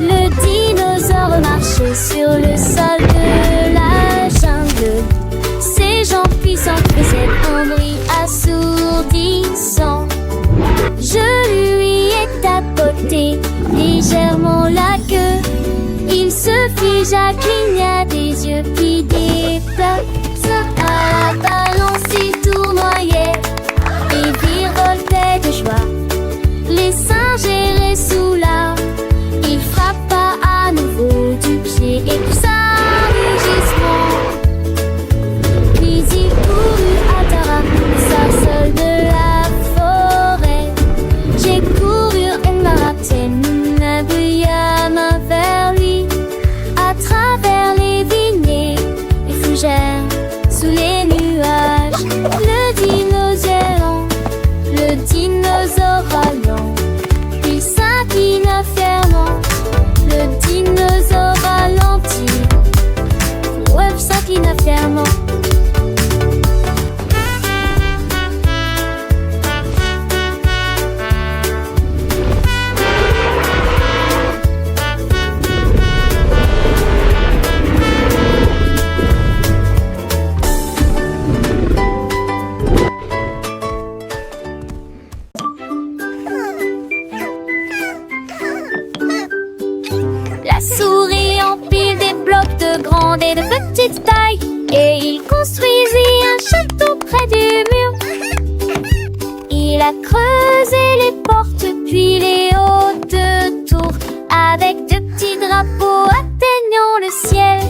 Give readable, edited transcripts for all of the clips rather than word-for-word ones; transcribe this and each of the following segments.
Le dinosaure marchait sur le sol de la jungle. Ses jambes puissantes faisaient un bruit assourdissant. Je lui ai tapoté légèrement la queue. Il se figea, cligna des yeux qui déplacent. À la balance, il tournoyait et virevoltait de joie. Les singes erraient sous l'arbre. Il frappa à nouveau du pied et poussa un rugissement. Puis il courut à Tara, seul de la forêt. J'ai couru et m'arrêté, ma main vers lui. À travers les vignes, les fougères, sous les nuages. Le dinosaure allant, il s'inclina fièrement. Le dinosaure ralentit, ouais, s'inclina fièrement. La souris empile des blocs de grande et de petite taille, et il construisit un château près du mur. Il a creusé les portes puis les hautes tours, avec de petits drapeaux atteignant le ciel.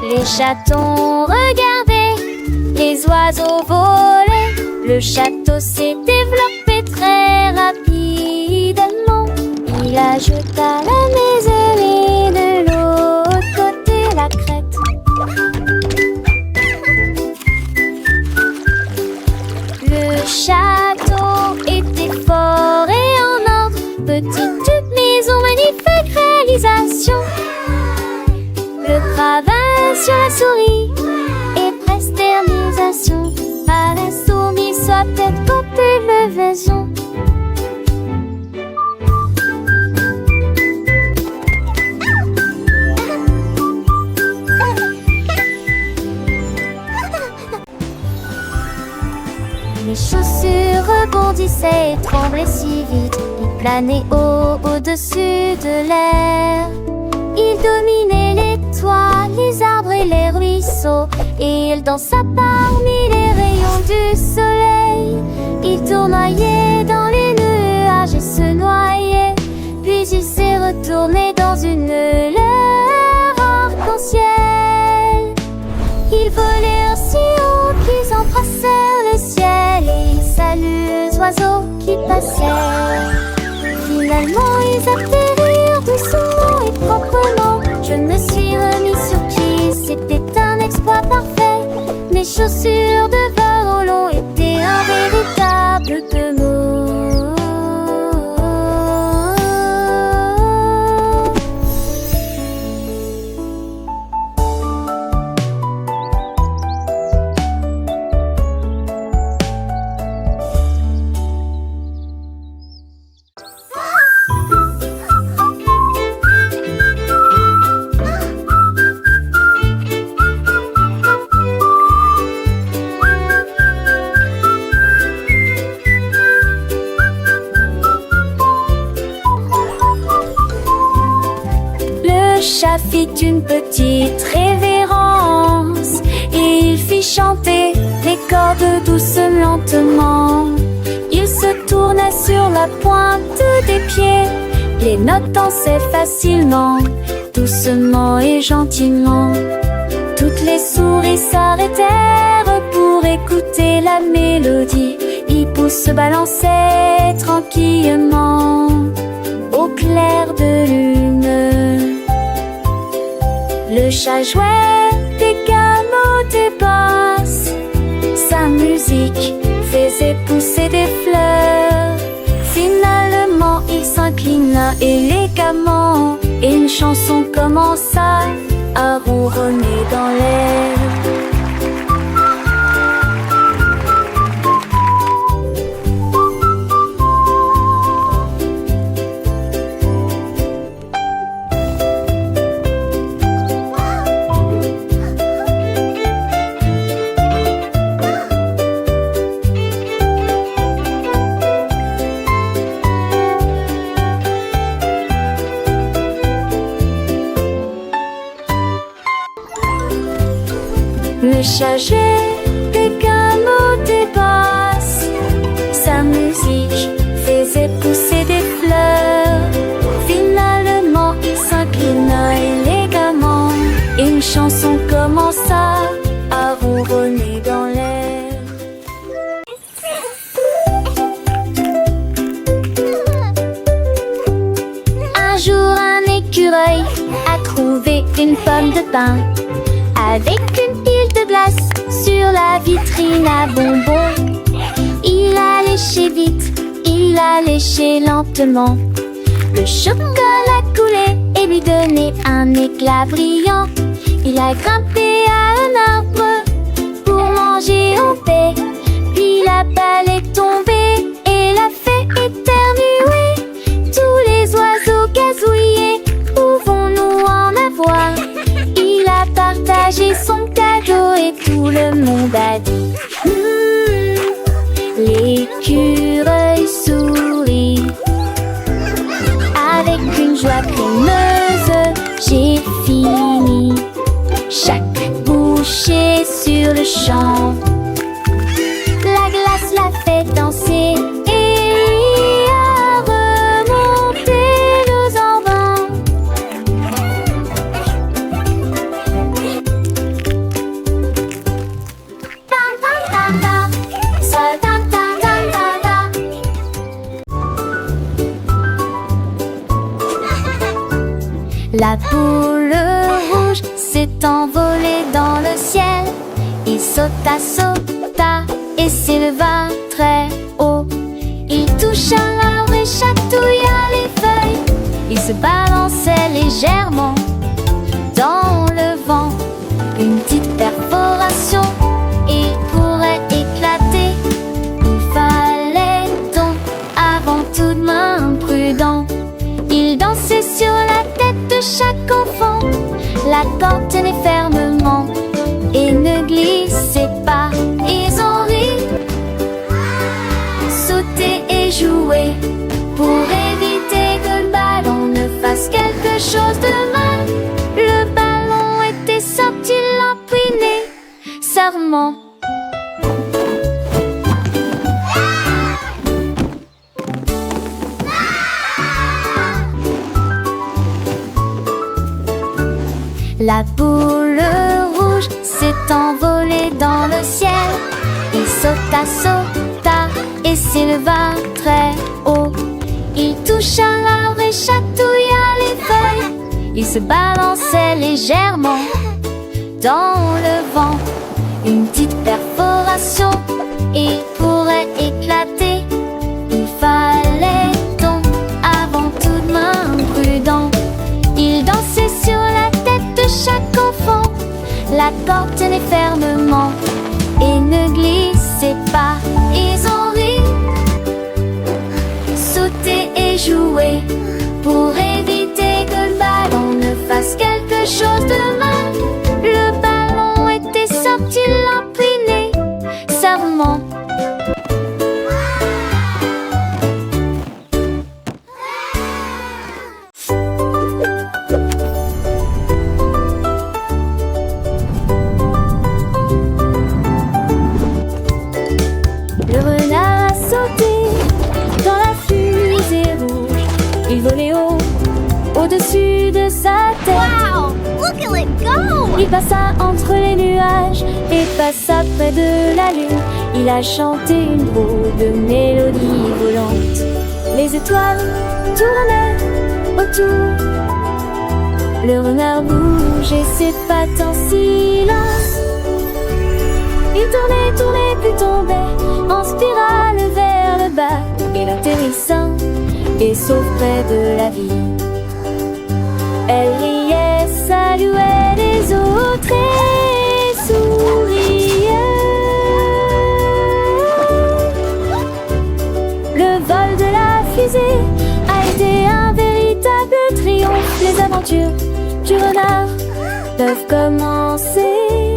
Les chatons regardaient, les oiseaux volaient. Le château s'est développé très rapidement. Il ajouta la maison et de l'autre côté la crête. Le château était fort et en ordre. Petite maison, magnifique réalisation. Le travail sur la souris et prestérnisation. À la souris soit peut-être porter le vaison. Les chaussures rebondissaient et tremblaient si vite. Ils planaient au-dessus de l'air. Ils dominaient les toits, les arbres et les ruisseaux. Et il dansa parmi les rayons du soleil. Il tournoyait dans les nuages et se noyait. Puis il s'est retourné dans une lueur arc-en-ciel. Ils volaient aussi haut qu'ils embrassèrent le ciel. Et ils saluaient les oiseaux qui passaient. Finalement ils atterrirent doucement et proprement. Je me suis remis sur pied, c'était un exploit parfait. Mes chaussures de vol au long étaient un véritable démon. Le chat fit une petite révérence et il fit chanter les cordes doucement, lentement. Il se tourna sur la pointe des pieds, les notes dansaient facilement, doucement et gentiment. Toutes les souris s'arrêtèrent pour écouter la mélodie. Hippo se balançait tranquillement au clair de lune. Le chat jouait des gammes des basses. Sa musique faisait pousser des fleurs. Finalement il s'inclina élégamment et une chanson commença à ronronner dans l'air. Ne cherchez qu'un mot dépasse. Sa musique faisait pousser des fleurs. Finalement il s'inclina élégamment. Une chanson commença à ronronner dans l'air. Un jour un écureuil a trouvé une pomme de pin avec une pile de glace sur la vitrine à bonbons. Il a léché vite, il a léché lentement. Le chocolat coulait et lui donnait un éclat brillant. Il a grimpé à un arbre pour manger en paix. Puis la balle est tombée et l'a fait éternuer. Tous les oiseaux gazouillaient, pouvons-nous en avoir? Il a partagé son cadeau et tout le monde a dit L'écureuil sourit. Avec une joie crémeuse, j'ai fini chaque bouchée sur le champ. La glace l'a fait danser et lui a remonté nos envants. Tam tam tam tam, ça tam tam tam tam tam. La poule rouge s'est envolée dans le ciel. Il sauta, sauta et s'éleva très haut. Il toucha l'arbre et chatouilla les feuilles. Il se balançait légèrement dans le vent. Une petite perforation, il pourrait éclater. Il fallait donc avant tout de même prudent. Il dansait sur la tête de chaque enfant. La corde tenait fermement et ne glissait pas. Ils ont ri, sauté et joué pour éviter que le ballon ne fasse quelque chose de mal. Le ballon était sorti l'empiné serment. La boule rouge s'est envolée dans le ciel. Il sauta, sauta et s'éleva très haut. Il toucha l'arbre et chatouilla les feuilles. Il se balançait légèrement dans le vent. Une petite perforation, il pourrait éclater. Il fallait donc avant tout de même prudent. Il dansait sur la tête de chaque enfant. La corde tenait fermement et ne glissait pas. Ils ont ri, sauté et joué pour éviter que le ballon ne fasse quelque chose de mal. Le ballon était sorti l'empiné serment. Le renard a sauté dans la fusée rouge. Il volait haut, au-dessus de sa tête. Wow! Look at it go! Il passa entre les nuages et passa près de la lune. Il a chanté une drôle de mélodie volante. Les étoiles tournaient autour. Le renard bougeait ses pattes en silence. Il tournait, tournait, puis tombait en spirale vers le bas. Il atterrissant et sauf près de la vie. Elle riait, saluait les autres et souriait. Le vol de la fusée a été un véritable triomphe. Les aventures du renard peuvent commencer.